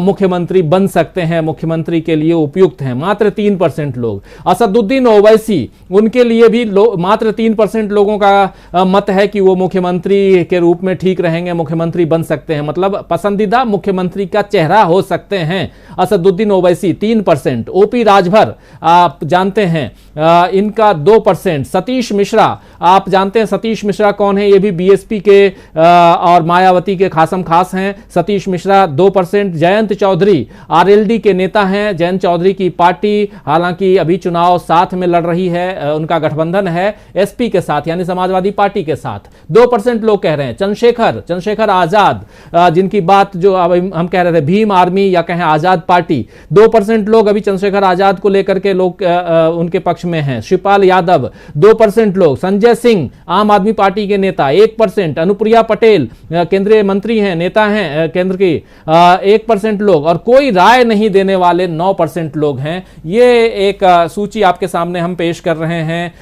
मुख्यमंत्री बन सकते हैं, मुख्यमंत्री के लिए उपयुक्त हैं, मात्र 3% लोग। असदुद्दीन ओवैसी, उनके लिए भी मात्र 3% लोगों का मत है कि वो मुख्यमंत्री के रूप में ठीक रहेंगे, मुख्यमंत्री बन सकते हैं, मतलब पसंदीदा मुख्यमंत्री का चेहरा हो सकते हैं असदुद्दीन ओवैसी, 3%। ओपी राजभर आप जानते हैं, इनका 2%। सतीश मिश्रा, आप जानते हैं सतीश मिश्रा कौन है, ये भी बीएसपी के और मायावती के खासम खास हैं। सतीश मिश्रा 2%। जयंत चौधरी आरएलडी के नेता हैं। जयंत चौधरी की पार्टी हालांकि अभी चुनाव साथ में लड़ रही है, उनका गठबंधन है एसपी के साथ यानी समाजवादी पार्टी के साथ। 2% लोग कह रहे हैं। चंद्रशेखर आजाद, जिनकी बात जो हम कह रहे थे भीम आर्मी या कहें आजाद पार्टी, 2% लोग अभी चंद्रशेखर आजाद को लेकर के लोग उनके पक्ष में हैं। शिवपाल यादव 2% लोग। संजय सिंह आम आदमी पार्टी के नेता 1%। अनुप्रिया पटेल केंद्रीय मंत्री हैं, नेता हैं केंद्र की, 1% लोग। और कोई राय नहीं देने वाले 9% लोग हैं। ये एक सूची आपके सामने हम पेश कर रहे हैं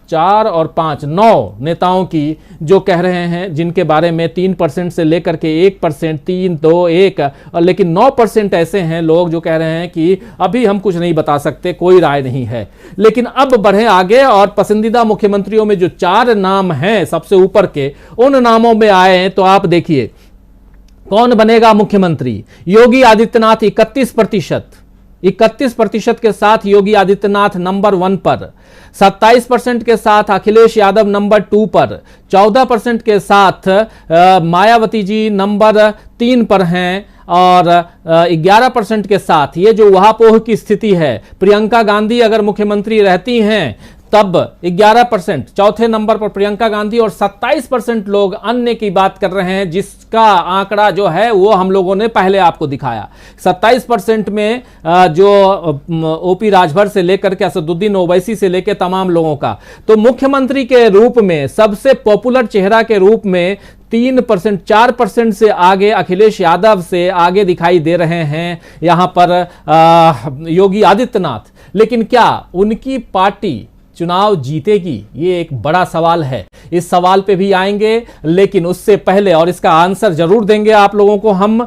4 और 5 9 नेताओं की, जो कह रहे हैं जिनके बारे में 3% से लेकर के 1%, 3, 2, 1, और लेकिन 9% ऐसे हैं लोग जो कह रहे हैं कि अभी हम कुछ नहीं बता सकते, कोई राय नहीं है। लेकिन अब बढ़े आगे और पसंदीदा मुख्यमंत्रियों में जो 4 नाम हैं सबसे ऊपर के, उन नामों में आए हैं तो आप देखिए कौन बनेगा मुख्यमंत्री। योगी आदित्यनाथ 31% के साथ योगी आदित्यनाथ नंबर 1 पर, 27% के साथ अखिलेश यादव नंबर 2 पर, 14% के साथ मायावती जी नंबर 3 पर हैं, और 11% के साथ ये जो वहापोह की स्थिति है, प्रियंका गांधी अगर मुख्यमंत्री रहती हैं तब 11%, चौथे नंबर पर प्रियंका गांधी, और 27% लोग अन्य की बात कर रहे हैं, जिसका आंकड़ा जो है वो हम लोगों ने पहले आपको दिखाया। 27% में जो ओपी राजभर से लेकर के असदुद्दीन ओवैसी से लेकर तमाम लोगों का, तो मुख्यमंत्री के रूप में सबसे पॉपुलर चेहरा के रूप में 3%, 4% से आगे अखिलेश यादव से आगे दिखाई दे रहे हैं यहां पर योगी आदित्यनाथ। लेकिन क्या उनकी पार्टी चुनाव जीतेगी, ये एक बड़ा सवाल है। इस सवाल पे भी आएंगे, लेकिन उससे पहले, और इसका आंसर जरूर देंगे आप लोगों को हम,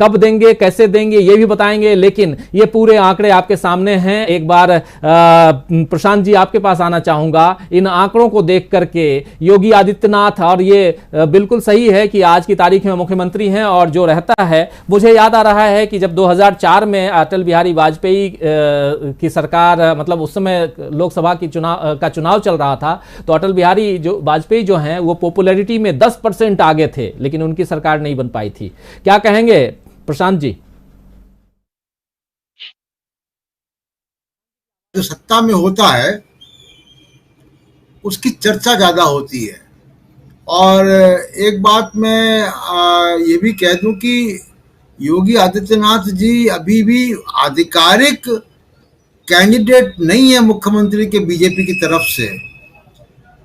कब देंगे कैसे देंगे ये भी बताएंगे, लेकिन ये पूरे आंकड़े आपके सामने हैं। एक बार प्रशांत जी आपके पास आना चाहूंगा। इन आंकड़ों को देख करके योगी आदित्यनाथ, और ये बिल्कुल सही है कि आज की तारीख में मुख्यमंत्री हैं, और जो रहता है, मुझे याद आ रहा है कि जब 2004 में अटल बिहारी वाजपेयी की सरकार, मतलब उस समय लोकसभा की चुनाव चल रहा था, तो अटल बिहारी जो वाजपेयी जो हैं वो पॉपुलैरिटी में 10% आगे थे, लेकिन उनकी सरकार नहीं बन पाई थी। क्या कहेंगे प्रशांत जी? जो सत्ता में होता है उसकी चर्चा ज्यादा होती है। और एक बात मैं ये भी कह दूं कि योगी आदित्यनाथ जी अभी भी आधिकारिक कैंडिडेट नहीं है मुख्यमंत्री के बीजेपी की तरफ से।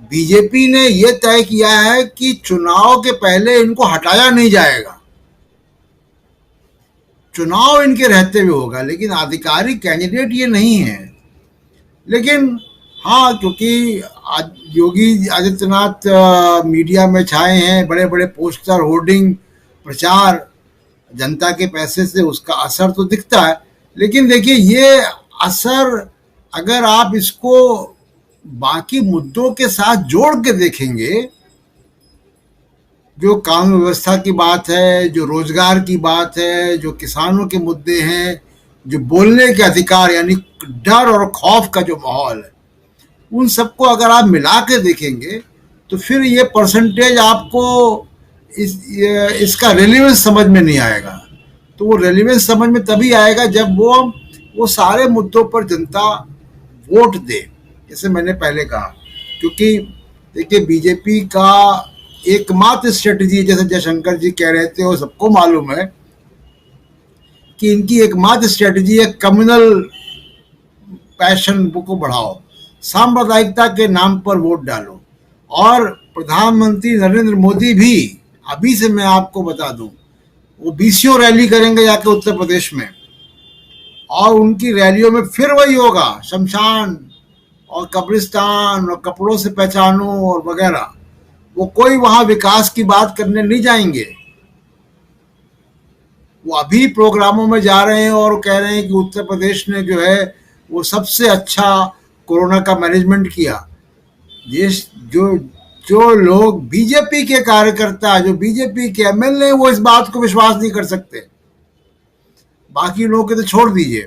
बीजेपी ने यह तय किया है कि चुनाव के पहले इनको हटाया नहीं जाएगा, चुनाव इनके रहते हुए होगा, लेकिन आधिकारिक कैंडिडेट ये नहीं है। लेकिन हाँ, क्योंकि योगी आदित्यनाथ मीडिया में छाए हैं, बड़े बड़े पोस्टर, होर्डिंग, प्रचार, जनता के पैसे से उसका असर तो दिखता है। लेकिन देखिए, ये असर अगर आप इसको बाकी मुद्दों के साथ जोड़ के देखेंगे, जो कानून व्यवस्था की बात है, जो रोजगार की बात है, जो किसानों के मुद्दे हैं, जो बोलने के अधिकार यानी डर और खौफ का जो माहौल है, उन सबको अगर आप मिला के देखेंगे तो फिर ये परसेंटेज आपको इसका रेलेवेंस समझ में नहीं आएगा। तो वो रेलेवेंस समझ में तभी आएगा जब वो सारे मुद्दों पर जनता वोट दे, जैसे मैंने पहले कहा। क्योंकि देखिए, बीजेपी का एकमात्र स्ट्रेटजी, जैसे जयशंकर जी कह रहे थे, वो सबको मालूम है कि इनकी एकमात्र स्ट्रेटजी है कम्युनल पैशन को बढ़ाओ, सांप्रदायिकता के नाम पर वोट डालो। और प्रधानमंत्री नरेंद्र मोदी भी, अभी से मैं आपको बता दूं, वो बीसीओ रैली करेंगे जाके उत्तर प्रदेश में, और उनकी रैलियों में फिर वही होगा, शमशान और कब्रिस्तान और कपड़ों से पहचानो और वगैरह। वो कोई वहां विकास की बात करने नहीं जाएंगे। वो अभी प्रोग्रामों में जा रहे हैं और कह रहे हैं कि उत्तर प्रदेश ने जो है वो सबसे अच्छा कोरोना का मैनेजमेंट किया। देश जो जो लोग बीजेपी के कार्यकर्ता, जो बीजेपी के एमएलए, वो इस बात को विश्वास नहीं कर सकते, बाकी लोगों के तो छोड़ दीजिए।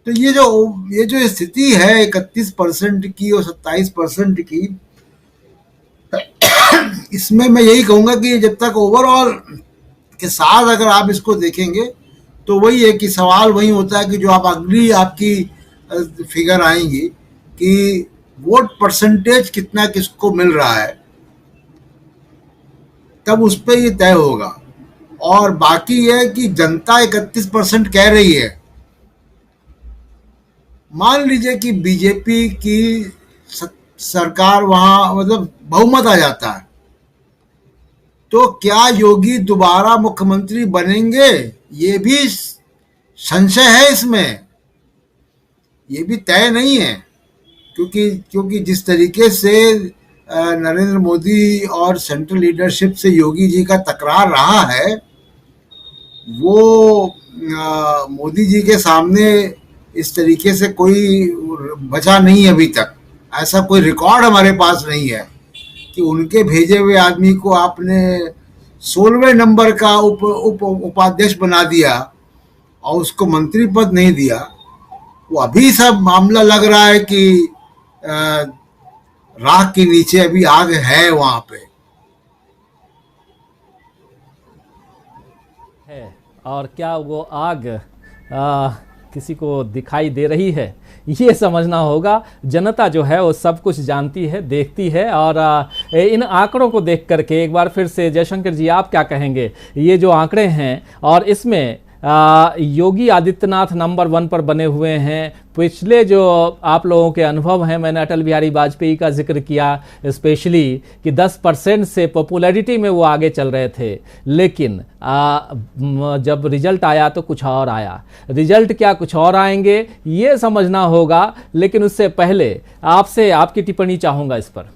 तो ये जो स्थिति है 31% की और 27% की, इसमें मैं यही कहूंगा कि जब तक ओवरऑल के साथ अगर आप इसको देखेंगे तो वही है कि सवाल वही होता है कि जो आप अगली आपकी फिगर आएंगी कि वोट परसेंटेज कितना किसको मिल रहा है, तब उस पर ये तय होगा। और बाकी यह है कि जनता 31% कह रही है। मान लीजिए कि बीजेपी की सरकार वहां मतलब बहुमत आ जाता है, तो क्या योगी दोबारा मुख्यमंत्री बनेंगे, ये भी संशय है इसमें, ये भी तय नहीं है। क्योंकि जिस तरीके से नरेंद्र मोदी और सेंट्रल लीडरशिप से योगी जी का तकरार रहा है, वो मोदी जी के सामने इस तरीके से कोई बचा नहीं अभी तक। ऐसा कोई रिकॉर्ड हमारे पास नहीं है कि उनके भेजे हुए आदमी को आपने 16वें नंबर का उपाध्यक्ष बना दिया और उसको मंत्री पद नहीं दिया। वो अभी सब मामला लग रहा है कि राख के नीचे अभी आग है वहां पे है। और क्या वो आग किसी को दिखाई दे रही है, ये समझना होगा। जनता जो है वो सब कुछ जानती है, देखती है। और इन आंकड़ों को देख करके एक बार फिर से जयशंकर जी, आप क्या कहेंगे? ये जो आंकड़े हैं और इसमें योगी आदित्यनाथ नंबर 1 पर बने हुए हैं। पिछले जो आप लोगों के अनुभव हैं, मैंने अटल बिहारी वाजपेयी का जिक्र किया स्पेशली कि 10% से पॉपुलैरिटी में वो आगे चल रहे थे, लेकिन जब रिजल्ट आया तो कुछ और आया। रिजल्ट क्या कुछ और आएंगे ये समझना होगा, लेकिन उससे पहले आपसे आपकी टिप्पणी चाहूंगा इस पर।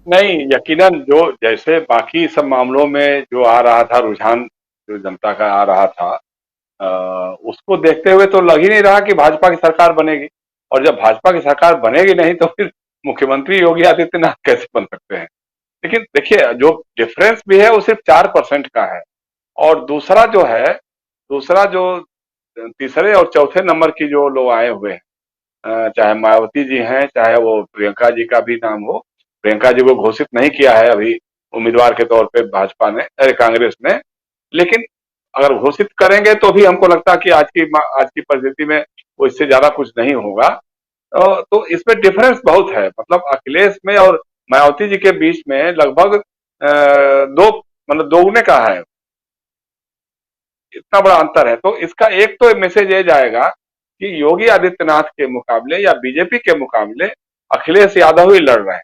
नहीं, यकीनन जो जैसे बाकी सब मामलों में जो आ रहा था रुझान, जो जनता का आ रहा था, उसको देखते हुए तो लग ही नहीं रहा कि भाजपा की सरकार बनेगी। और जब भाजपा की सरकार बनेगी नहीं तो फिर मुख्यमंत्री योगी आदित्यनाथ कैसे बन सकते हैं? लेकिन देखिए, जो डिफरेंस भी है वो सिर्फ 4% का है। और दूसरा जो तीसरे और चौथे नंबर की जो लोग आए हुए हैं, चाहे मायावती जी हैं, चाहे वो प्रियंका जी का भी नाम हो। प्रियंका जी को घोषित नहीं किया है अभी उम्मीदवार के तौर पे भाजपा ने, अरे कांग्रेस ने, लेकिन अगर घोषित करेंगे तो भी हमको लगता है कि आज की परिस्थिति में वो इससे ज्यादा कुछ नहीं होगा। तो इसमें डिफरेंस बहुत है, मतलब अखिलेश में और मायावती जी के बीच में लगभग दो मतलब दोगुने का है, इतना बड़ा अंतर है। तो इसका एक तो मैसेज ये जाएगा कि योगी आदित्यनाथ के मुकाबले या बीजेपी के मुकाबले अखिलेश यादव ही लड़ रहे हैं।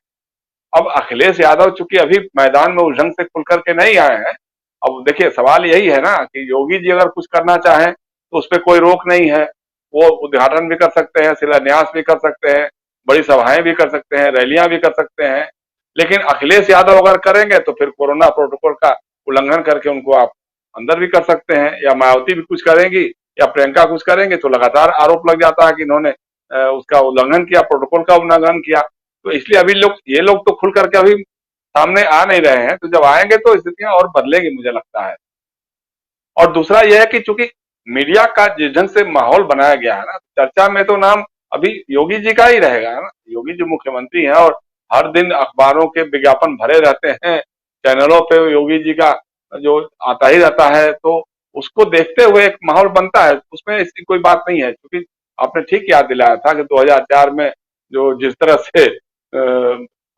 अब अखिलेश यादव चूंकि अभी मैदान में उस ढंग से खुल करके नहीं आए हैं। अब देखिए, सवाल यही है ना कि योगी जी अगर कुछ करना चाहें तो उस पर कोई रोक नहीं है। वो उद्घाटन भी कर सकते हैं, शिलान्यास भी कर सकते हैं, बड़ी सभाएं भी कर सकते हैं, रैलियां भी कर सकते हैं। लेकिन अखिलेश यादव अगर करेंगे तो फिर कोरोना प्रोटोकॉल का उल्लंघन करके उनको आप अंदर भी कर सकते हैं, या मायावती भी कुछ करेंगी या प्रियंका कुछ करेंगे तो लगातार आरोप लग जाता है कि इन्होंने उसका उल्लंघन किया, प्रोटोकॉल का उल्लंघन किया। तो इसलिए अभी ये लोग तो खुल करके अभी सामने आ नहीं रहे हैं। तो जब आएंगे तो स्थितियां और बदलेगी मुझे लगता है। और दूसरा यह है कि चूंकि मीडिया का जिस ढंग से माहौल बनाया गया है ना, चर्चा में तो नाम अभी योगी जी का ही रहेगा ना। योगी जी मुख्यमंत्री हैं और हर दिन अखबारों के विज्ञापन भरे रहते हैं, चैनलों पे योगी जी का जो आता ही रहता है। तो उसको देखते हुए एक माहौल बनता है, उसमें इसकी कोई बात नहीं है। क्योंकि आपने ठीक याद दिलाया था कि 2004 में जो जिस तरह से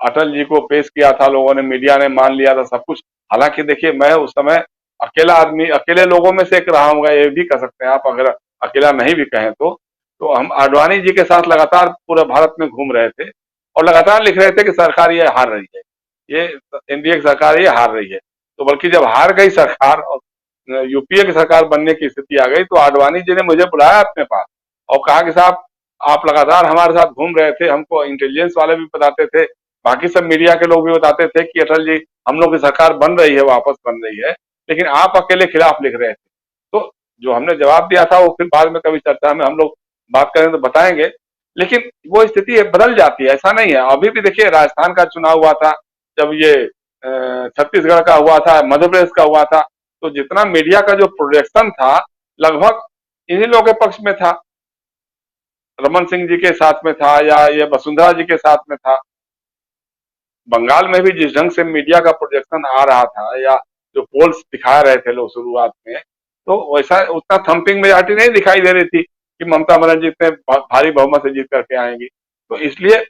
अटल जी को पेश किया था लोगों ने, मीडिया ने मान लिया था सब कुछ। हालांकि देखिए, मैं उस समय अकेला आदमी, अकेले लोगों में से एक रहा हूँगा, ये भी कह सकते हैं आप, अगर अकेला नहीं भी कहें तो हम आडवाणी जी के साथ लगातार पूरे भारत में घूम रहे थे और लगातार लिख रहे थे कि सरकार ये हार रही है, ये एनडीए की सरकार ये हार रही है। तो बल्कि जब हार गई सरकार और यूपीए की सरकार बनने की स्थिति आ गई तो आडवाणी जी ने मुझे बुलाया अपने पास और कहा कि साहब, आप लगातार हमारे साथ घूम रहे थे, हमको इंटेलिजेंस वाले भी बताते थे, बाकी सब मीडिया के लोग भी बताते थे कि अटल जी, हम लोग की सरकार बन रही है, वापस बन रही है, लेकिन आप अकेले खिलाफ लिख रहे थे। जो हमने जवाब दिया था वो फिर बाद में कभी चर्चा में हम लोग बात करें तो बताएंगे, लेकिन वो स्थिति बदल जाती है, ऐसा नहीं है। अभी भी देखिए राजस्थान का चुनाव हुआ था, जब ये छत्तीसगढ़ का हुआ था, मध्य प्रदेश का हुआ था, तो जितना मीडिया का जो प्रोजेक्शन था लगभग इन्हीं लोगों के पक्ष में था, रमन सिंह जी के साथ में था या ये वसुंधरा जी के साथ में था। बंगाल में भी जिस ढंग से मीडिया का प्रोजेक्शन आ रहा था या जो पोल्स दिखा रहे थे लोग शुरुआत में, तो वैसा उतना थम्पिंग मेजॉरिटी नहीं दिखाई दे रही थी कि ममता बनर्जी इतने भारी बहुमत से जीत करके आएंगी। तो इसलिए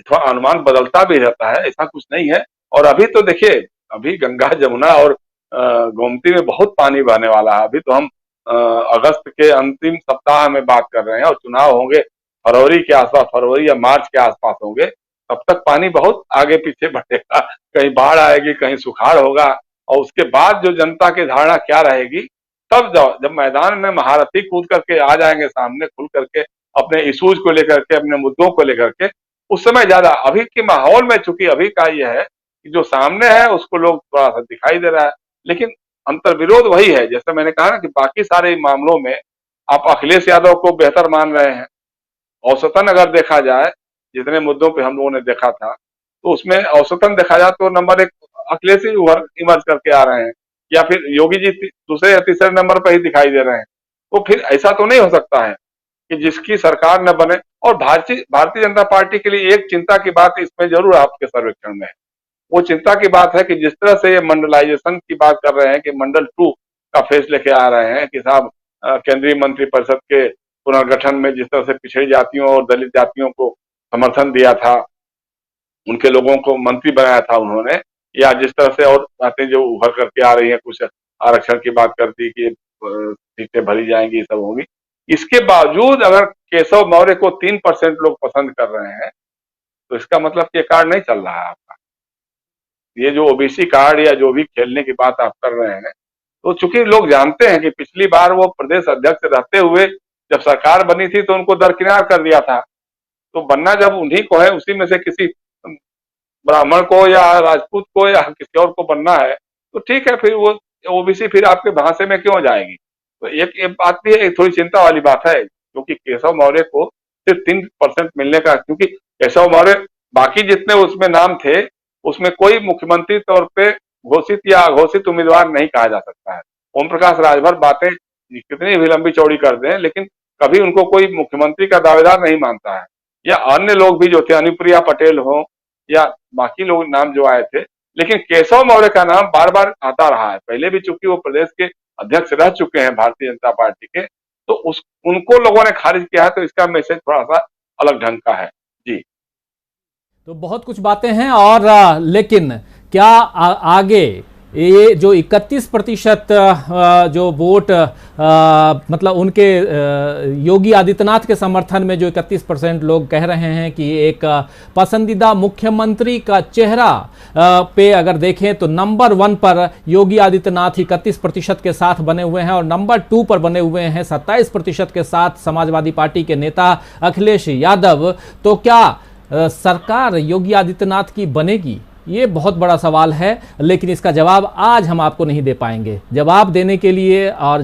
थोड़ा अनुमान बदलता भी रहता है, ऐसा कुछ नहीं है। और अभी तो देखिए, अभी गंगा जमुना और गोमती में बहुत पानी बहने वाला है। अभी तो हम अगस्त के अंतिम सप्ताह में बात कर रहे हैं और चुनाव होंगे फरवरी के आसपास, फरवरी या मार्च के आसपास होंगे। तब तक पानी बहुत आगे पीछे बढ़ेगा, कहीं बाढ़ आएगी, कहीं सुखाड़ होगा, और उसके बाद जो जनता की धारणा क्या रहेगी, तब जब मैदान में महारथी कूद करके आ जाएंगे सामने खुल करके अपने इश्यूज को लेकर के, अपने मुद्दों को लेकर के, उस समय ज्यादा। अभी के माहौल में चूंकि अभी का यह है कि जो सामने है उसको लोग थोड़ा सा दिखाई दे रहा है, लेकिन अंतर विरोध वही है। जैसे मैंने कहा ना कि बाकी सारे मामलों में आप अखिलेश यादव को बेहतर मान रहे हैं। औसतन अगर देखा जाए, जितने मुद्दों पे हम लोगों ने देखा था, तो उसमें औसतन देखा जाए तो नंबर 1 अखिलेश ही इमर्ज करके आ रहे हैं, या फिर योगी जी दूसरे या तीसरे नंबर पर ही दिखाई दे रहे हैं। तो फिर ऐसा तो नहीं हो सकता है कि जिसकी सरकार न बने। और भारतीय जनता पार्टी के लिए एक चिंता की बात इसमें जरूर आपके सर्वेक्षण में है। वो चिंता की बात है कि जिस तरह से ये मंडलाइजेशन की बात कर रहे हैं कि मंडल 2 का फेस लेके आ रहे हैं कि साहब केंद्रीय मंत्रिपरिषद के पुनर्गठन में जिस तरह से पिछड़ी जातियों और दलित जातियों को समर्थन दिया था, उनके लोगों को मंत्री बनाया था उन्होंने, या जिस तरह से और बातें जो उभर करके आ रही हैं, कुछ आरक्षण की बात करती कि सीटें भरी जाएंगी, सब होंगी। इसके बावजूद अगर केशव मौर्य को 3% लोग पसंद कर रहे हैं, तो इसका मतलब कि ये कार्ड नहीं चल रहा है आपका। ये जो ओबीसी कार्ड या जो भी खेलने की बात आप कर रहे हैं, तो चूंकि लोग जानते हैं कि पिछली बार वो प्रदेश अध्यक्ष रहते हुए जब सरकार बनी थी तो उनको दरकिनार कर दिया था। तो बनना जब उन्हीं को है, उसी में से किसी ब्राह्मण को या राजपूत को या किसी और को बनना है, तो ठीक है, फिर वो ओबीसी फिर आपके भांसे में क्यों जाएगी। तो एक बात भी है, थोड़ी चिंता वाली बात है, क्योंकि केशव मौर्य को सिर्फ 3% मिलने का, क्योंकि केशव मौर्य बाकी जितने उसमें नाम थे उसमें कोई मुख्यमंत्री तौर पे घोषित या अघोषित उम्मीदवार नहीं कहा जा सकता है। ओम प्रकाश राजभर बातें कितनी भी लंबी चौड़ी कर दें, लेकिन कभी उनको कोई मुख्यमंत्री का दावेदार नहीं मानता है। या अन्य लोग भी जो थे, अनुप्रिया पटेल हो या बाकी लोग नाम जो आए थे, लेकिन केशव मौर्य का नाम बार बार आता रहा है। पहले भी चूंकि वो प्रदेश के अध्यक्ष रह चुके हैं भारतीय जनता पार्टी के, तो उनको लोगों ने खारिज किया है। तो इसका मैसेज थोड़ा सा अलग ढंग का है जी। तो बहुत कुछ बातें हैं और लेकिन क्या आगे ये जो 31% जो वोट मतलब उनके योगी आदित्यनाथ के समर्थन में जो 31% लोग कह रहे हैं कि एक पसंदीदा मुख्यमंत्री का चेहरा पे अगर देखें तो नंबर 1 पर योगी आदित्यनाथ 31% के साथ बने हुए हैं और नंबर 2 पर बने हुए हैं 27% के साथ समाजवादी पार्टी के नेता अखिलेश यादव। तो क्या सरकार योगी आदित्यनाथ की बनेगी? ये बहुत बड़ा सवाल है, लेकिन इसका जवाब आज हम आपको नहीं दे पाएंगे। जवाब देने के लिए और